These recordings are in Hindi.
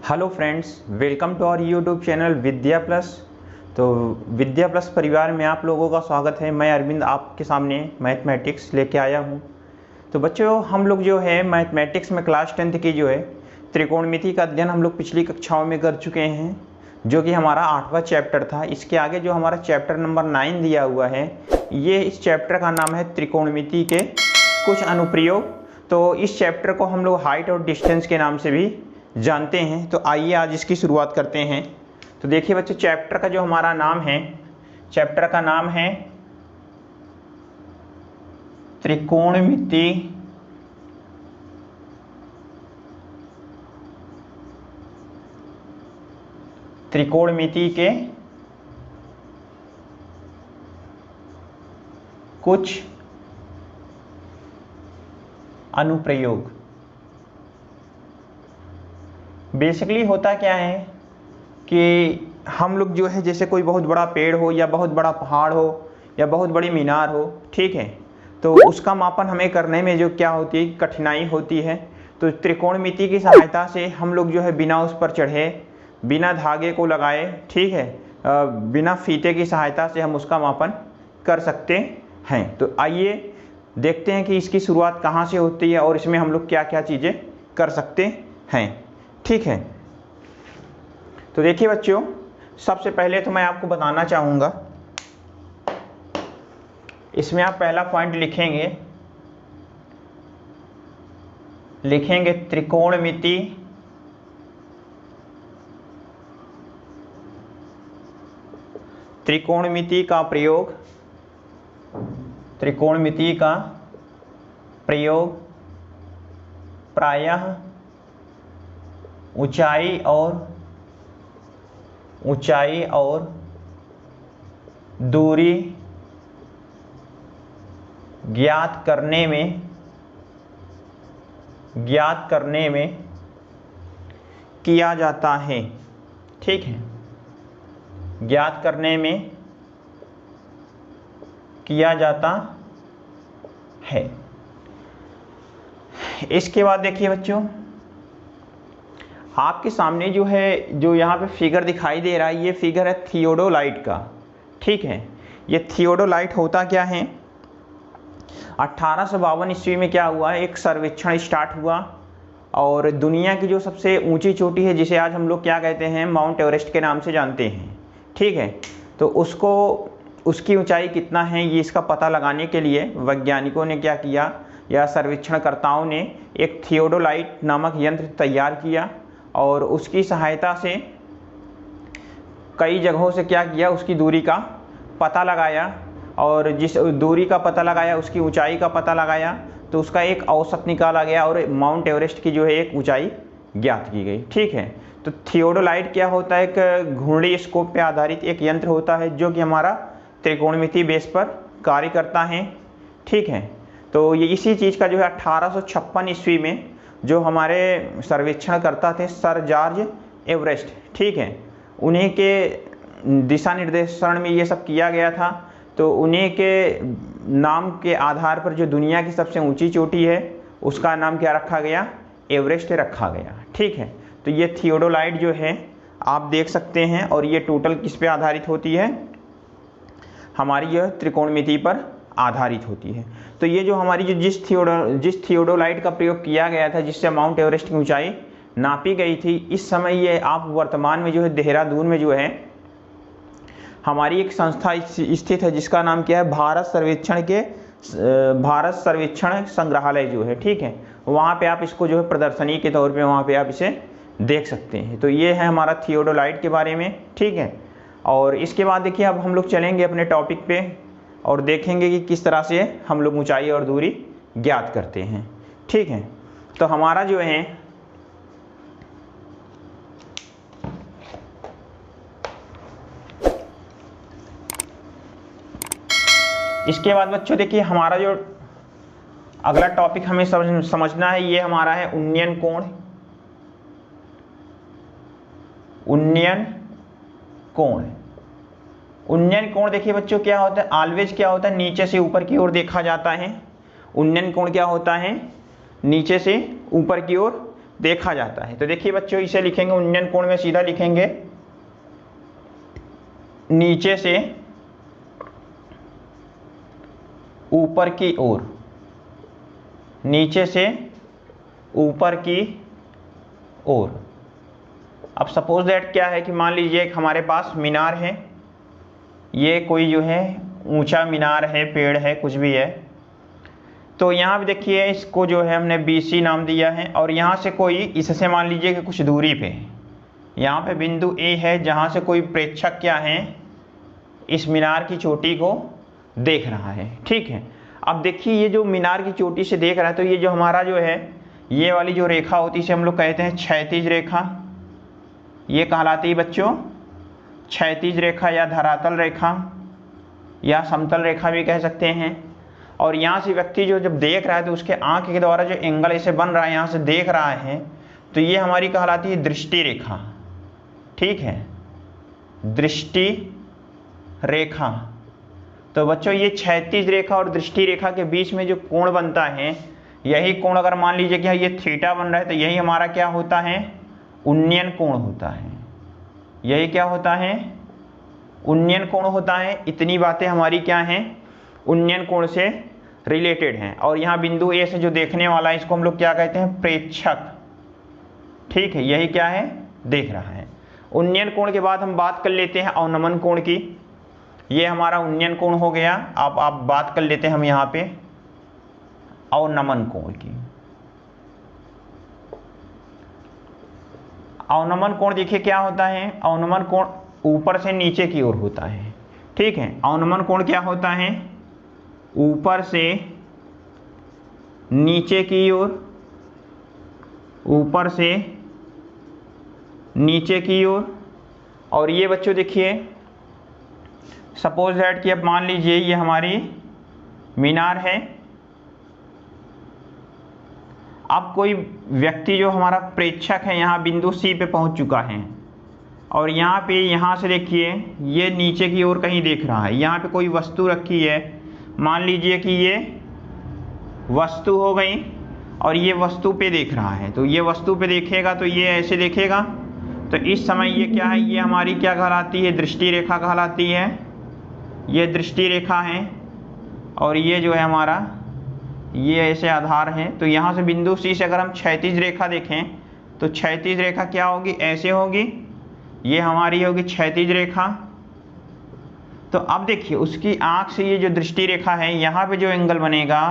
Hello friends, welcome to our YouTube channel Vidya plus. तो विद्या प्लस परिवार में आप लोगों का स्वागत है। मैं अरविंद आपके सामने मैथमेटिक्स लेके आया हूँ। तो बच्चों, हम लोग जो है मैथमेटिक्स में क्लास 10th की जो है त्रिकोणमिति का अध्ययन हम लोग पिछली कक्षाओं में कर चुके हैं, जो कि हमारा 8वां चैप्टर था। इसके आगे जो हमारा चैप्टर नंबर 9 दिया हुआ है, ये इस चैप्टर का नाम है त्रिकोणमिति के कुछ अनुप्रयोग। तो इस चैप्टर को हम लोग हाइट और डिस्टेंस के नाम से भी जानते हैं। तो आइए आज इसकी शुरुआत करते हैं। तो देखिए बच्चों, चैप्टर का जो हमारा नाम है, चैप्टर का नाम है त्रिकोणमिति के कुछ अनुप्रयोग। बेसिकली होता क्या है कि हम लोग जो है, जैसे कोई बहुत बड़ा पेड़ हो या बहुत बड़ा पहाड़ हो या बहुत बड़ी मीनार हो, ठीक है, तो उसका मापन हमें करने में जो क्या होती है, कठिनाई होती है। तो त्रिकोणमिति की सहायता से हम लोग जो है बिना उस पर चढ़े, बिना धागे को लगाए, ठीक है, बिना फीते की सहायता से हम उसका मापन कर सकते हैं। तो आइए देखते हैं कि इसकी शुरुआत कहाँ से होती है और इसमें हम लोग क्या क्या चीज़ें कर सकते हैं, ठीक है। तो देखिए बच्चों, सबसे पहले तो मैं आपको बताना चाहूँगा, इसमें आप पहला पॉइंट लिखेंगे त्रिकोणमिति का प्रयोग प्रायः ऊंचाई और दूरी ज्ञात करने में किया जाता है, ठीक है, ज्ञात करने में किया जाता है। इसके बाद देखिए बच्चों, आपके सामने जो है, जो यहाँ पे फिगर दिखाई दे रहा है, ये फिगर है थियोडोलाइट का, ठीक है। ये थियोडोलाइट होता क्या है, 1852 ईस्वी में क्या हुआ है, एक सर्वेक्षण स्टार्ट हुआ और दुनिया की जो सबसे ऊंची चोटी है, जिसे आज हम लोग क्या कहते हैं, माउंट एवरेस्ट के नाम से जानते हैं, ठीक है। तो उसकी ऊंचाई कितना है, ये इसका पता लगाने के लिए वैज्ञानिकों ने क्या किया, या सर्वेक्षणकर्ताओं ने एक थियोडोलाइट नामक यंत्र तैयार किया और उसकी सहायता से कई जगहों से क्या किया, उसकी दूरी का पता लगाया और जिस दूरी का पता लगाया, उसकी ऊंचाई का पता लगाया, तो उसका एक औसत निकाला गया और माउंट एवरेस्ट की जो है एक ऊंचाई ज्ञात की गई, ठीक है। तो थियोडोलाइट क्या होता है, एक घूर्णी स्कोप पे आधारित एक यंत्र होता है, जो कि हमारा त्रिकोणमिति बेस पर कार्य करता है, ठीक है। तो ये इसी चीज़ का जो है 1856 ईस्वी में जो हमारे सर्वेक्षण करता थे सर जॉर्ज एवरेस्ट, ठीक है, उन्हीं के दिशा निर्देशन में ये सब किया गया था। तो उन्हीं के नाम के आधार पर जो दुनिया की सबसे ऊंची चोटी है, उसका नाम क्या रखा गया, एवरेस्ट रखा गया, ठीक है। तो ये थियोडोलाइट जो है आप देख सकते हैं, और ये टोटल किस पे आधारित होती है, हमारी यह त्रिकोणमिति पर आधारित होती है। तो ये जो हमारी जिस थियोडोलाइट का प्रयोग किया गया था, जिससे माउंट एवरेस्ट की ऊंचाई नापी गई थी, इस समय ये आप वर्तमान में जो है देहरादून में जो है हमारी एक संस्था स्थित है, जिसका नाम क्या है, भारत सर्वेक्षण संग्रहालय जो है, ठीक है। वहाँ पे आप इसको जो है प्रदर्शनी के तौर पे वहाँ पे आप इसे देख सकते हैं। तो ये है हमारा थियोडोलाइट के बारे में, ठीक है। और इसके बाद देखिए, अब हम लोग चलेंगे अपने टॉपिक पे और देखेंगे कि किस तरह से हम लोग ऊंचाई और दूरी ज्ञात करते हैं, ठीक है। तो हमारा जो है इसके बाद बच्चों देखिए, हमारा जो अगला टॉपिक हमें समझना है, ये हमारा है उन्नयन कोण। उन्नयन कोण देखिए बच्चों क्या होता है, ऑलवेज क्या होता है, नीचे से ऊपर की ओर देखा जाता है। उन्नयन कोण क्या होता है, नीचे से ऊपर की ओर देखा जाता है। तो देखिए बच्चों, इसे लिखेंगे उन्नयन कोण में सीधा लिखेंगे नीचे से ऊपर की ओर, नीचे से ऊपर की ओर। अब सपोज दैट क्या है कि मान लीजिए एक हमारे पास मीनार है, ये कोई जो है ऊंचा मीनार है, पेड़ है, कुछ भी है। तो यहाँ भी देखिए इसको जो है हमने BC नाम दिया है, और यहाँ से कोई इससे मान लीजिए कि कुछ दूरी पे, यहाँ पे बिंदु A है जहाँ से कोई प्रेक्षक क्या है इस मीनार की चोटी को देख रहा है। ठीक है, अब देखिए ये जो मीनार की चोटी से देख रहा है, तो ये जो हमारा जो है ये वाली जो रेखा होती है इसे हम लोग कहते हैं क्षैतिज रेखा। ये कहलाती है बच्चों क्षैतिज रेखा या धरातल रेखा या समतल रेखा भी कह सकते हैं। और यहाँ से व्यक्ति जो जब देख रहा है तो उसके आंख के द्वारा जो एंगल इसे बन रहा है, यहाँ से देख रहा है, तो ये हमारी कहलाती है दृष्टि रेखा। ठीक है, दृष्टि रेखा। तो बच्चों ये क्षैतिज रेखा और दृष्टि रेखा के बीच में जो कोण बनता है, यही कोण अगर मान लीजिए कि ये थीटा बन रहा है, तो यही हमारा क्या होता है उन्नयन कोण होता है। यही क्या होता है उन्नयन कोण होता है। इतनी बातें हमारी क्या हैं उन्नयन कोण से रिलेटेड हैं। और यहाँ बिंदु A से जो देखने वाला है इसको हम लोग क्या कहते हैं प्रेक्षक। ठीक है, यही क्या है देख रहा है। उन्नयन कोण के बाद हम बात कर लेते हैं अवनमन कोण की। ये हमारा उन्नयन कोण हो गया। अब आप बात कर लेते हैं हम यहाँ पे अवनमन कोण की। अवनमन कोण देखिए क्या होता है, अवनमन कोण ऊपर से नीचे की ओर होता है। ठीक है, अवनमन कोण क्या होता है ऊपर से नीचे की ओर, ऊपर से नीचे की ओर। और ये बच्चों देखिए सपोज दैट कि अब मान लीजिए ये हमारी मीनार है। अब कोई व्यक्ति जो हमारा प्रेक्षक है यहाँ बिंदु C पे पहुँच चुका है, और यहाँ पे यहाँ से देखिए ये नीचे की ओर कहीं देख रहा है। यहाँ पे कोई वस्तु रखी है, मान लीजिए कि ये वस्तु हो गई, और ये वस्तु पे देख रहा है। तो ये वस्तु पे देखेगा तो ये ऐसे देखेगा, तो इस समय ये क्या है ये हमारी क्या कहलाती है दृष्टि रेखा कहलाती है। ये दृष्टि रेखा है, और ये जो है हमारा ये ऐसे आधार है। तो यहाँ से बिंदु C से अगर हम क्षैतिज रेखा देखें तो क्षैतिज रेखा क्या होगी ऐसे होगी, ये हमारी होगी क्षैतिज रेखा। तो अब देखिए उसकी आंख से ये जो दृष्टि रेखा है यहाँ पे जो एंगल बनेगा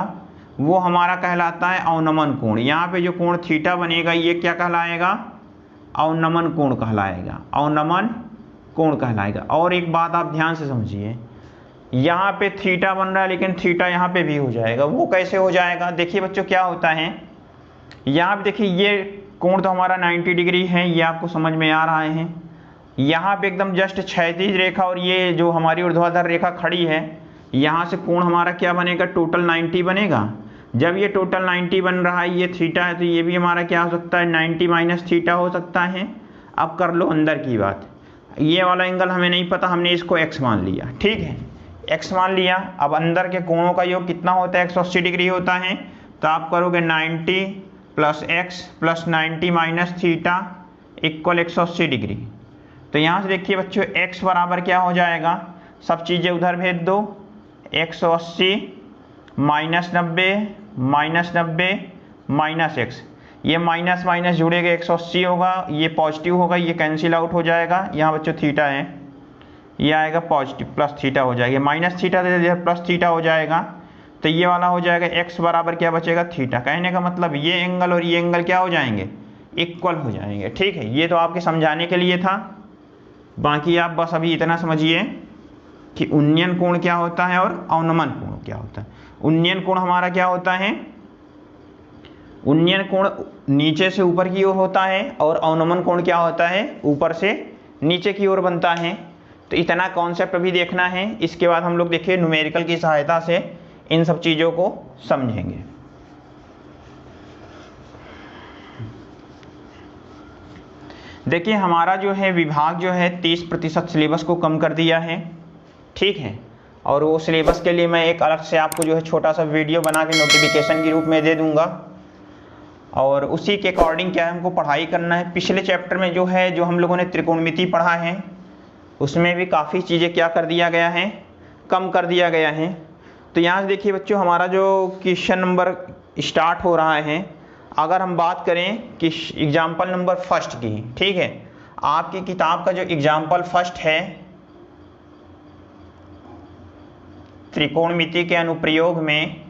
वो हमारा कहलाता है अवनमन कोण। यहाँ पे जो कोण थीटा बनेगा ये क्या कहलाएगा अवनमन कोण कहलाएगा, अवनमन कोण कहलाएगा। और एक बात आप ध्यान से समझिए, यहाँ पे थीटा बन रहा है लेकिन थीटा यहाँ पे भी हो जाएगा। वो कैसे हो जाएगा देखिए बच्चों क्या होता है, यहाँ पे देखिए ये कोण तो हमारा 90 डिग्री है, ये आपको समझ में आ रहा है। यहाँ पे एकदम जस्ट क्षैतिज रेखा और ये जो हमारी ऊर्ध्वाधर रेखा खड़ी है, यहाँ से कोण हमारा क्या बनेगा टोटल 90 बनेगा। जब ये टोटल 90 बन रहा है, ये थीटा है, तो ये भी हमारा क्या हो सकता है 90 माइनस थीटा हो सकता है। अब कर लो अंदर की बात, ये वाला एंगल हमें नहीं पता, हमने इसको x मान लिया। ठीक है, x मान लिया। अब अंदर के कोणों का योग कितना होता है 180 डिग्री होता है। तो आप करोगे 90 plus x plus 90 minus theta equal 180 degree. तो यहाँ से देखिए बच्चों x बराबर क्या हो जाएगा, सब चीज़ें उधर भेज दो, 180 माइनस 90 माइनस 90 माइनस x, ये माइनस माइनस जुड़ेगा 180 होगा, ये पॉजिटिव होगा, ये कैंसिल आउट हो जाएगा। यहाँ बच्चों थीटा है, ये आएगा पॉजिटिव प्लस थीटा हो जाएगा, माइनस थीटा दे प्लस थीटा हो जाएगा। तो ये वाला हो जाएगा x बराबर क्या बचेगा थीटा। कहने का मतलब ये एंगल और ये एंगल क्या हो जाएंगे इक्वल हो जाएंगे। ठीक है, ये तो आपके समझाने के लिए था। बाकी आप बस अभी इतना समझिए कि उन्नयन कोण क्या होता है और अवनमन कोण क्या होता है। उन्नयन कोण हमारा क्या होता है, उन्नयन कोण नीचे से ऊपर की ओर होता है, और अवनमन कोण क्या होता है ऊपर से नीचे की ओर बनता है। तो इतना कॉन्सेप्ट अभी देखना है, इसके बाद हम लोग देखिए न्यूमेरिकल की सहायता से इन सब चीज़ों को समझेंगे। देखिए हमारा जो है विभाग जो है 30% सिलेबस को कम कर दिया है। ठीक है, और वो सिलेबस के लिए मैं एक अलग से आपको जो है छोटा सा वीडियो बना के नोटिफिकेशन के रूप में दे दूंगा। और उसी के अकॉर्डिंग क्या है हमको पढ़ाई करना है। पिछले चैप्टर में जो है जो हम लोगों ने त्रिकोणमिति पढ़ा है उसमें भी काफ़ी चीज़ें क्या कर दिया गया है, कम कर दिया गया है। तो यहाँ से देखिए बच्चों हमारा जो क्वेश्चन नंबर स्टार्ट हो रहा है, अगर हम बात करें कि एग्जाम्पल नंबर फर्स्ट की, ठीक है, आपकी किताब का जो एग्जाम्पल फर्स्ट है त्रिकोणमिति के अनुप्रयोग में,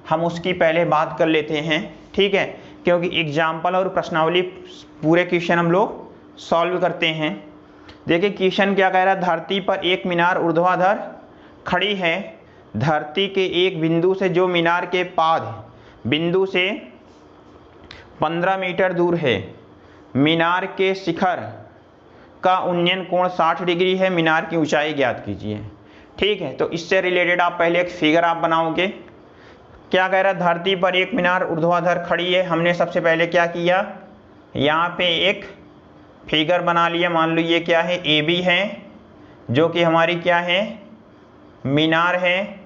हम उसकी पहले बात कर लेते हैं, ठीक है, क्योंकि एग्जाम्पल और प्रश्नावली पूरे क्वेश्चन हम लोग सॉल्व करते हैं। देखिए क्वेश्चन क्या कह रहा है, धरती पर एक मीनार ऊर्ध्वाधर खड़ी है, धरती के एक बिंदु से जो मीनार के पाद बिंदु से 15 मीटर दूर है, मीनार के शिखर का उन्नयन कोण 60 डिग्री है, मीनार की ऊंचाई ज्ञात कीजिए। ठीक है, तो इससे रिलेटेड आप पहले एक फिगर आप बनाओगे। क्या कह रहा है, धरती पर एक मीनार ऊर्ध्वाधर खड़ी है। हमने सबसे पहले क्या किया, यहाँ पे एक फिगर बना लिया। मान लो ये क्या है, ए बी है, जो कि हमारी क्या है, मीनार है।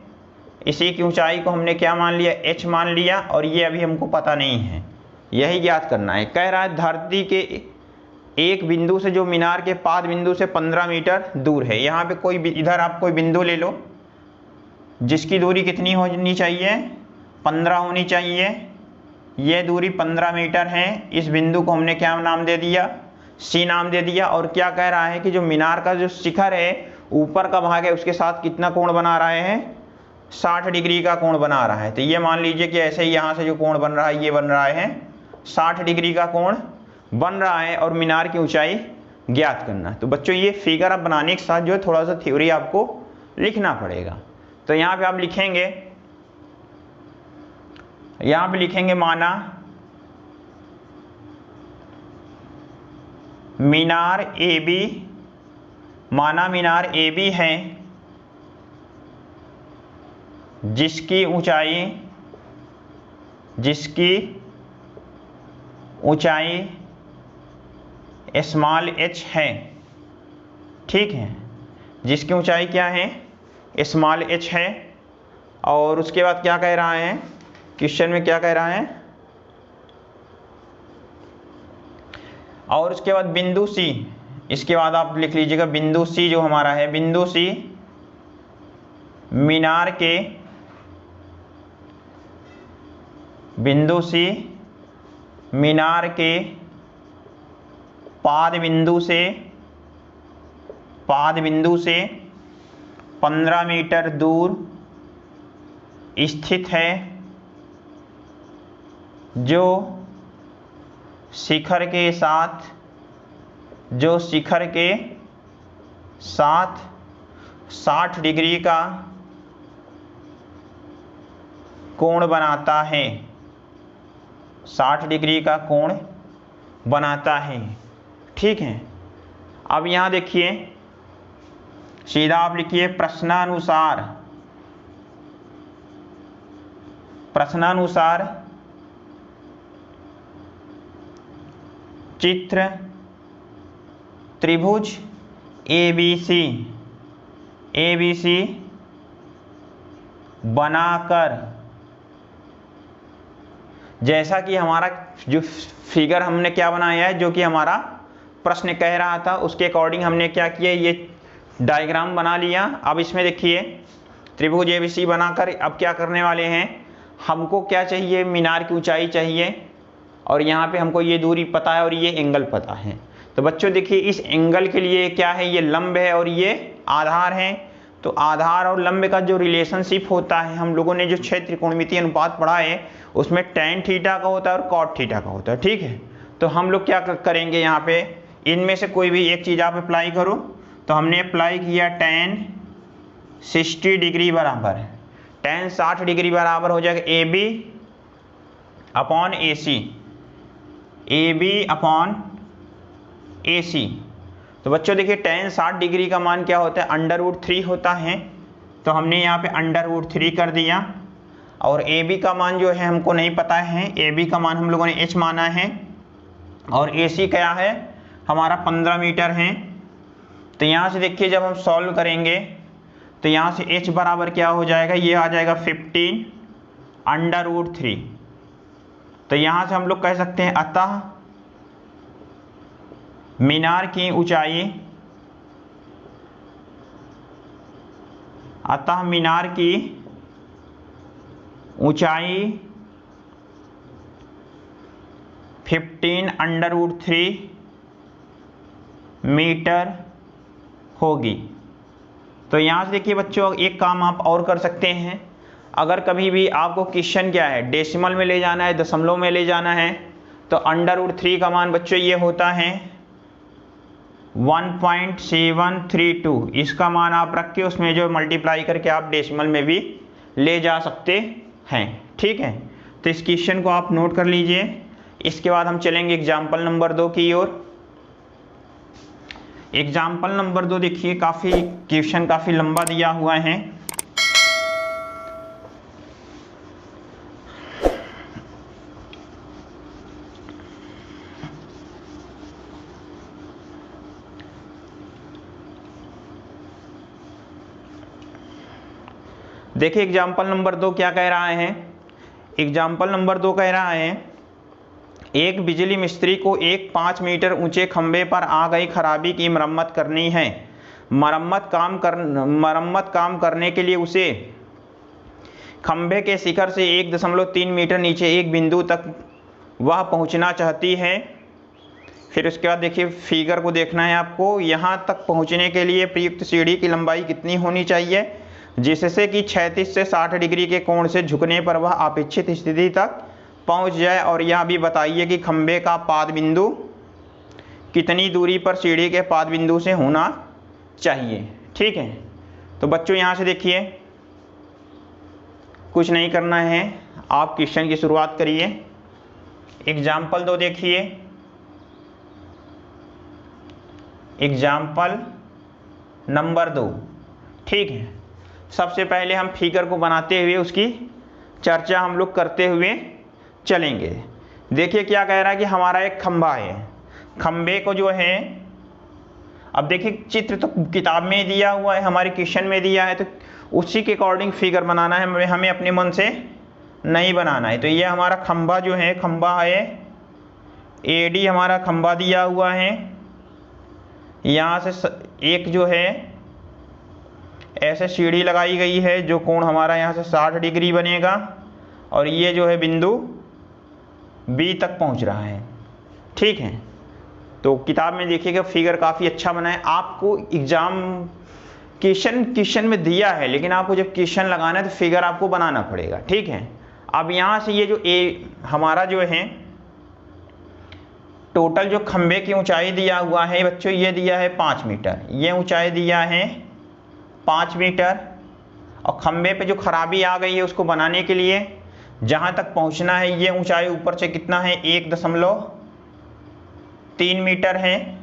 इसी की ऊंचाई को हमने क्या मान लिया, एच मान लिया, और ये अभी हमको पता नहीं है, यही ज्ञात करना है। कह रहा है धरती के एक बिंदु से जो मीनार के पाद बिंदु से 15 मीटर दूर है। यहाँ पे कोई इधर आप कोई बिंदु ले लो जिसकी दूरी कितनी होनी चाहिए, 15 होनी चाहिए। ये दूरी 15 मीटर है। इस बिंदु को हमने क्या नाम दे दिया, सी नाम दे दिया। और क्या कह रहा है कि जो मीनार का जो शिखर है, ऊपर का भाग है, उसके साथ कितना कोण बना रहे हैं, 60 डिग्री का कोण बना रहा है। तो ये मान लीजिए कि ऐसे ही यहाँ से जो कोण बन रहा है, ये बन रहा है 60 डिग्री का कोण बन रहा है, और मीनार की ऊंचाई ज्ञात करना है। तो बच्चों ये फिगर आप बनाने के साथ जो है थोड़ा सा थ्योरी आपको लिखना पड़ेगा। तो यहाँ पे आप लिखेंगे, यहाँ पे लिखेंगे माना मीनार ए बी, माना मीनार ए बी है जिसकी ऊंचाई स्मॉल एच है। ठीक है, जिसकी ऊंचाई क्या है, स्मॉल एच है। और उसके बाद क्या कह रहा है, क्वेश्चन में क्या कह रहा है, और उसके बाद बिंदु सी, इसके बाद आप लिख लीजिएगा बिंदु सी जो हमारा है, बिंदु सी मीनार के, बिंदु सी मीनार के पाद बिंदु से 15 मीटर दूर स्थित है, जो शिखर के साथ 60 डिग्री का कोण बनाता है, 60 डिग्री का कोण बनाता है। ठीक है, अब यहाँ देखिए सीधा आप लिखिए प्रश्नानुसार चित्र त्रिभुज ABC बनाकर, जैसा कि हमारा जो फिगर हमने क्या बनाया है, जो कि हमारा प्रश्न कह रहा था, उसके अकॉर्डिंग हमने क्या किया, ये डायग्राम बना लिया। अब इसमें देखिए त्रिभुज ABC बनाकर अब क्या करने वाले हैं, हमको क्या चाहिए, मीनार की ऊंचाई चाहिए, और यहाँ पे हमको ये दूरी पता है और ये एंगल पता है। तो बच्चों देखिए इस एंगल के लिए क्या है, ये लंब है और ये आधार है। तो आधार और लंब का जो रिलेशनशिप होता है, हम लोगों ने जो 6 त्रिकोणमितीय अनुपात पढ़ा है उसमें tan थीटा का होता है और cot थीटा का होता है। ठीक है, तो हम लोग क्या करेंगे, यहाँ पे इनमें से कोई भी एक चीज़ आप अप्लाई करो। तो हमने अप्लाई किया tan 60 डिग्री बराबर, tan 60 डिग्री बराबर हो जाएगा AB अपॉन AC। तो बच्चों देखिए tan 60 डिग्री का मान क्या होता है, √3 होता है। तो हमने यहाँ पे √3 कर दिया। और AB का मान जो है हमको नहीं पता है, AB का मान हम लोगों ने H माना है, और AC क्या है हमारा 15 मीटर है। तो यहाँ से देखिए जब हम सॉल्व करेंगे तो यहाँ से H बराबर क्या हो जाएगा, ये आ जाएगा 15 √3। तो तो यहाँ से हम लोग कह सकते हैं अतः मीनार की ऊंचाई, अतः मीनार की ऊंचाई 15√3 मीटर होगी। तो यहाँ से देखिए बच्चों, एक काम आप और कर सकते हैं। अगर कभी भी आपको क्वेश्चन क्या है, डेसिमल में ले जाना है, दशमलव में ले जाना है, तो √3 का मान बच्चों ये होता है 1.732। इसका मान आप रख के उसमें जो मल्टीप्लाई करके आप डेसिमल में भी ले जा सकते हैं। ठीक है, तो इस क्वेश्चन को आप नोट कर लीजिए। इसके बाद हम चलेंगे एग्जाम्पल नंबर 2 की ओर। एग्जाम्पल नंबर 2 देखिए, क्वेश्चन काफ़ी लंबा दिया हुआ है। देखिए एग्जाम्पल नंबर 2 क्या कह रहा है। एग्जाम्पल नंबर 2 कह रहा है, एक बिजली मिस्त्री को एक 5 मीटर ऊंचे खंभे पर आ गई खराबी की मरम्मत करनी है। मरम्मत काम करने के लिए उसे खंभे के शिखर से 1.3 मीटर नीचे एक बिंदु तक वह पहुंचना चाहती है। फिर उसके बाद देखिए फिगर को देखना है आपको। यहाँ तक पहुंचने के लिए प्रयुक्त सीढ़ी की लंबाई कितनी होनी चाहिए, जिससे कि 36 से 60 डिग्री के कोण से झुकने पर वह अपेक्षित स्थिति तक पहुंच जाए। और यह भी बताइए कि खंभे का पाद बिंदु कितनी दूरी पर सीढ़ी के पाद बिंदु से होना चाहिए। ठीक है, तो बच्चों यहाँ से देखिए कुछ नहीं करना है, आप क्वेश्चन की शुरुआत करिए। एग्जाम्पल 2 देखिए। Example number 2। ठीक है, सबसे पहले हम फिगर को बनाते हुए उसकी चर्चा हम लोग करते हुए चलेंगे। देखिए क्या कह रहा है कि हमारा एक खंभा है, खंभे को जो है, अब देखिए चित्र तो किताब में दिया हुआ है, हमारे क्वेश्चन में दिया है, तो उसी के अकॉर्डिंग फिगर बनाना है, हमें अपने मन से नहीं बनाना है। तो ये हमारा खंभा जो है, खंभा है AD, हमारा खंभा दिया हुआ है। यहाँ से एक जो है ऐसे सीढ़ी लगाई गई है, जो कोण हमारा यहाँ से 60 डिग्री बनेगा, और ये जो है बिंदु B तक पहुँच रहा है। ठीक है, तो किताब में देखिएगा फिगर काफ़ी अच्छा बना है। आपको एग्जाम क्वेश्चन में दिया है, लेकिन आपको जब क्वेश्चन लगाना है तो फिगर आपको बनाना पड़ेगा। ठीक है, अब यहाँ से ये जो हमारा जो है टोटल जो खंभे की ऊंचाई दिया हुआ है बच्चों, ये दिया है 5 मीटर, ये ऊंचाई दिया है 5 मीटर। और खंभे पे जो खराबी आ गई है उसको बनाने के लिए जहाँ तक पहुँचना है, ये ऊंचाई ऊपर से कितना है 1.3 मीटर है,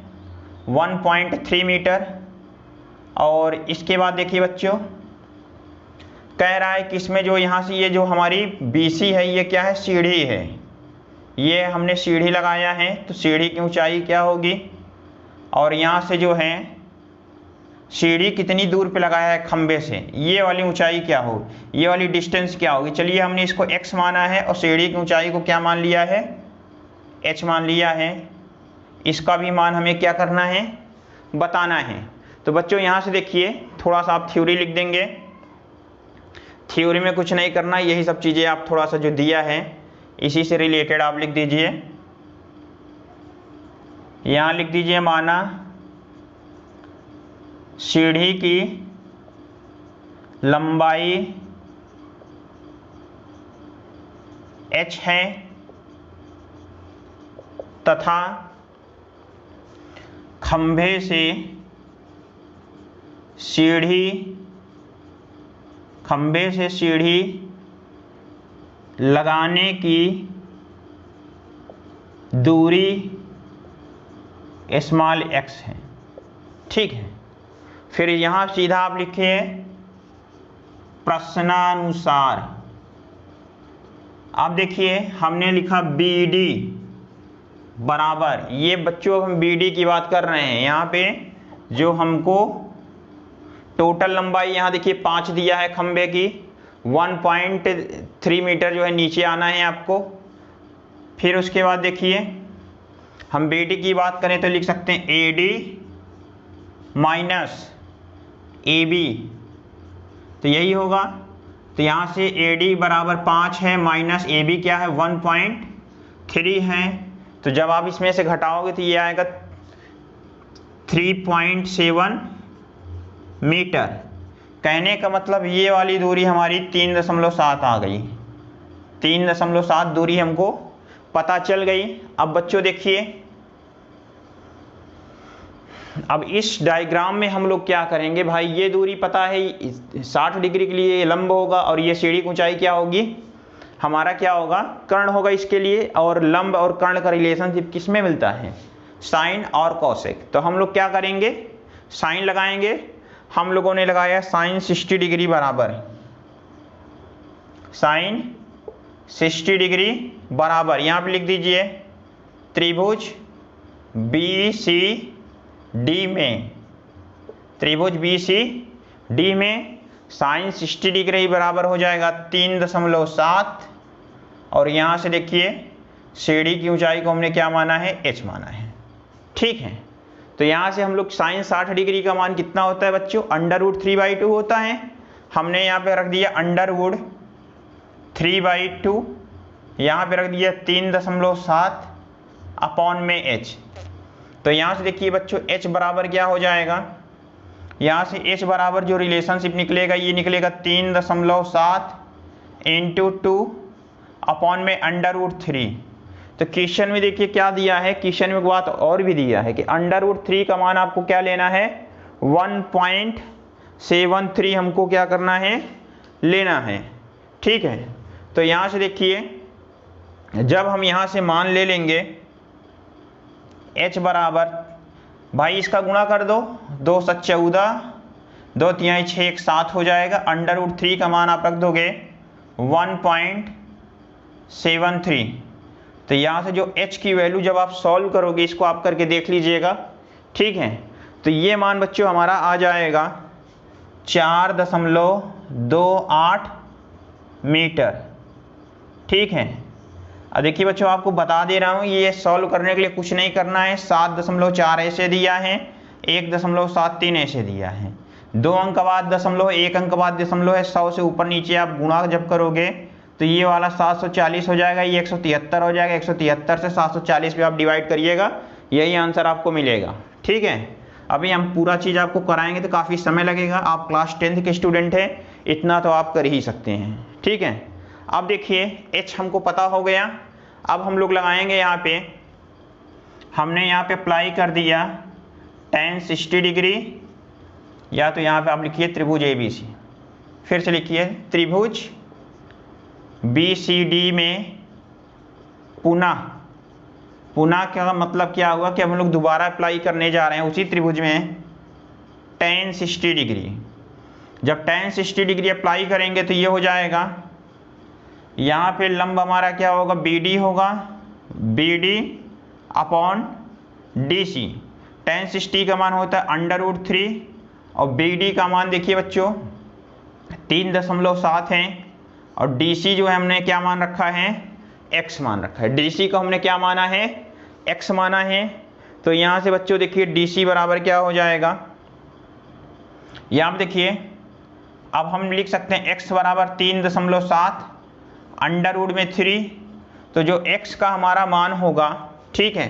1.3 मीटर। और इसके बाद देखिए बच्चों कह रहा है कि इसमें जो यहाँ से ये जो हमारी BC है, ये क्या है, सीढ़ी है, ये हमने सीढ़ी लगाया है, तो सीढ़ी की ऊंचाई क्या होगी, और यहाँ से जो है सीढ़ी कितनी दूर पे लगाया है खंबे से, ये वाली ऊंचाई क्या हो, ये वाली डिस्टेंस क्या होगी। चलिए हमने इसको x माना है और सीढ़ी की ऊंचाई को क्या मान लिया है, h मान लिया है। इसका भी मान हमें क्या करना है, बताना है। तो बच्चों यहाँ से देखिए थोड़ा सा आप थ्योरी लिख देंगे। थ्योरी में कुछ नहीं करना, यही सब चीज़ें आप थोड़ा सा जो दिया है इसी से रिलेटेड आप लिख दीजिए। यहाँ लिख दीजिए माना सीढ़ी की लंबाई h है तथा खंभे से सीढ़ी लगाने की दूरी स्मॉल x है। ठीक है, फिर यहाँ सीधा आप लिखिए प्रश्नानुसार। आप देखिए हमने लिखा BD बराबर, ये बच्चों हम BD की बात कर रहे हैं। यहाँ पे जो हमको टोटल लंबाई यहाँ देखिए 5 दिया है खंबे की, 1.3 मीटर जो है नीचे आना है आपको, फिर उसके बाद देखिए हम BD की बात करें तो लिख सकते हैं AD माइनस AB, तो यही होगा। तो यहाँ से AD बराबर 5 है माइनस AB क्या है 1.3 है, तो जब आप इसमें से घटाओगे तो ये आएगा 3.7 मीटर। कहने का मतलब ये वाली दूरी हमारी 3.7 आ गई, 3.7 दूरी हमको पता चल गई। अब बच्चों देखिए, अब इस डायग्राम में हम लोग क्या करेंगे भाई, ये दूरी पता है 60 डिग्री के लिए लंब होगा और ये सीढ़ी की ऊंचाई क्या होगी, हमारा क्या होगा, कर्ण होगा इसके लिए। और लंब और कर्ण का रिलेशनशिप किस में मिलता है, साइन और कॉसेक। तो हम लोग क्या करेंगे, साइन लगाएंगे। हम लोगों ने लगाया साइन 60 डिग्री बराबर, साइन 60 डिग्री बराबर, यहाँ पे लिख दीजिए त्रिभुज BCD में, त्रिभुज BCD में साइन 60 डिग्री बराबर हो जाएगा 3.7, और यहाँ से देखिए सीढ़ी की ऊंचाई को हमने क्या माना है, h माना है। ठीक है, तो यहाँ से हम लोग साइन 60 डिग्री का मान कितना होता है बच्चों, √3/2 होता है। हमने यहाँ पे रख दिया √3/2, यहाँ पे रख दिया 3.7 अपॉन में h। तो यहाँ से देखिए बच्चों h बराबर क्या हो जाएगा, यहाँ से h बराबर जो रिलेशनशिप निकलेगा ये निकलेगा 3.7 इंटू 2 अपॉन में √3। तो क्वेश्चन में देखिए क्या दिया है, क्वेश्चन में एक बात और भी दिया है कि √3 का मान आपको क्या लेना है, 1.73 हमको क्या करना है, लेना है। ठीक है, तो यहाँ से देखिए जब हम यहाँ से मान ले लेंगे h बराबर, भाई इसका गुणा कर दो, 2 × 7 14, 2 × 6 1 7 हो जाएगा। √3 का मान आप रख दोगे 1.73। तो यहाँ से जो h की वैल्यू जब आप सॉल्व करोगे, इसको आप करके देख लीजिएगा। ठीक है, तो ये मान बच्चों हमारा आ जाएगा 4.28 मीटर। ठीक है, अब देखिए बच्चों आपको बता दे रहा हूँ, ये सॉल्व करने के लिए कुछ नहीं करना है। 7.4 ऐसे दिया है, 1.73 ऐसे दिया है, 2 अंक बाद दशमलव, 1 अंक बाद दशमलव है, 100 से ऊपर नीचे आप गुणा जब करोगे तो ये वाला 740 हो जाएगा, ये 173 हो जाएगा। 173 से 740 पे आप डिवाइड करिएगा, यही आंसर आपको मिलेगा। ठीक है, अभी हम पूरा चीज़ आपको कराएंगे तो काफ़ी समय लगेगा, आप क्लास 10th के स्टूडेंट हैं, इतना तो आप कर ही सकते हैं। ठीक है, अब देखिए h हमको पता हो गया। अब हम लोग लगाएंगे यहाँ पे, हमने यहाँ पे अप्लाई कर दिया tan 60 डिग्री, या तो यहाँ पे आप लिखिए त्रिभुज ABC, फिर से लिखिए त्रिभुज BCD में पुनः का मतलब क्या हुआ कि हम लोग दोबारा अप्लाई करने जा रहे हैं उसी त्रिभुज में tan 60 डिग्री। जब tan 60 डिग्री अप्लाई करेंगे तो ये हो जाएगा, यहाँ पे लंब हमारा क्या होगा, BD होगा, BD अपॉन DC। tan 60 का मान होता है √3 और BD का मान देखिए बच्चों 3.7 है, और DC जो है हमने क्या मान रखा है, x मान रखा है। DC को हमने क्या माना है, x माना है। तो यहाँ से बच्चों देखिए DC बराबर क्या हो जाएगा, यहाँ पे देखिए अब हम लिख सकते हैं x बराबर 3.7 √3। तो जो x का हमारा मान होगा, ठीक है,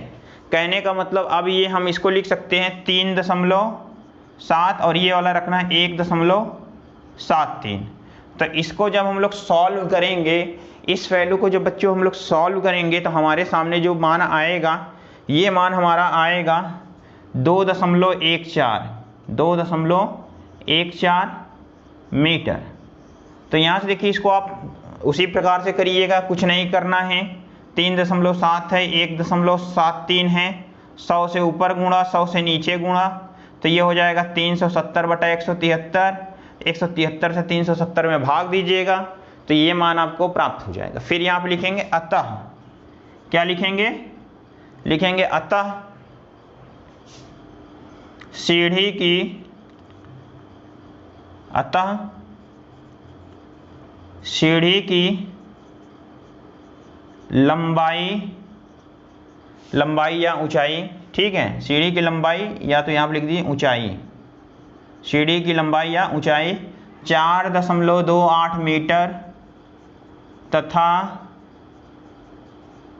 कहने का मतलब अब ये हम इसको लिख सकते हैं 3.7 और ये वाला रखना है 1.73। तो इसको जब हम लोग सॉल्व करेंगे, इस वैल्यू को जब बच्चों हम लोग सॉल्व करेंगे तो हमारे सामने जो मान आएगा, ये मान हमारा आएगा 2.14 मीटर। तो यहाँ से देखिए इसको आप उसी प्रकार से करिएगा, कुछ नहीं करना है। 3.7 है, 1.73 है, 100 से ऊपर गुणा, 100 से नीचे गुणा, तो ये हो जाएगा 370/173। 173 से 370 में भाग दीजिएगा तो ये मान आपको प्राप्त हो जाएगा। फिर यहाँ पे लिखेंगे अतः, क्या लिखेंगे, लिखेंगे अतः सीढ़ी की लंबाई लंबाई या ऊंचाई, ठीक है, सीढ़ी की लंबाई या तो यहाँ पर लिख दीजिए ऊंचाई, सीढ़ी की लंबाई या ऊंचाई 4.28 मीटर तथा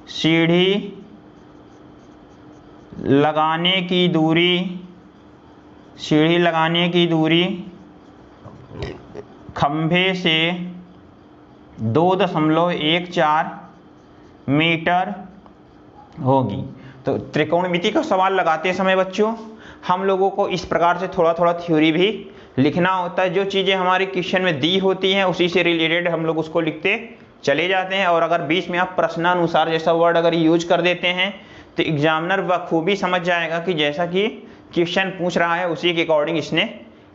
सीढ़ी लगाने की दूरी, सीढ़ी लगाने की दूरी खंभे से 2.14 मीटर होगी। तो त्रिकोणमिति का सवाल लगाते समय बच्चों हम लोगों को इस प्रकार से थोड़ा थोड़ा थ्योरी भी लिखना होता है। जो चीज़ें हमारी क्वेश्चन में दी होती हैं उसी से रिलेटेड हम लोग उसको लिखते चले जाते हैं, और अगर बीच में आप प्रश्नानुसार जैसा वर्ड अगर यूज कर देते हैं तो एग्जामिनर बखूबी समझ जाएगा कि जैसा कि क्वेश्चन पूछ रहा है उसी के अकॉर्डिंग इसने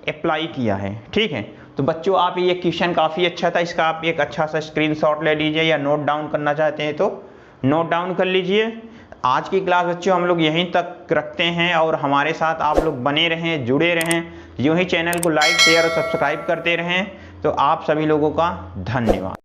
अप्लाई किया है, ठीक है। तो बच्चों आप ये क्वेश्चन काफ़ी अच्छा था, इसका आप एक अच्छा सा स्क्रीनशॉट ले लीजिए या नोट डाउन करना चाहते हैं तो नोट डाउन कर लीजिए। आज की क्लास बच्चों हम लोग यहीं तक रखते हैं, और हमारे साथ आप लोग बने रहें, जुड़े रहें, यूं ही चैनल को लाइक शेयर और सब्सक्राइब करते रहें। तो आप सभी लोगों का धन्यवाद।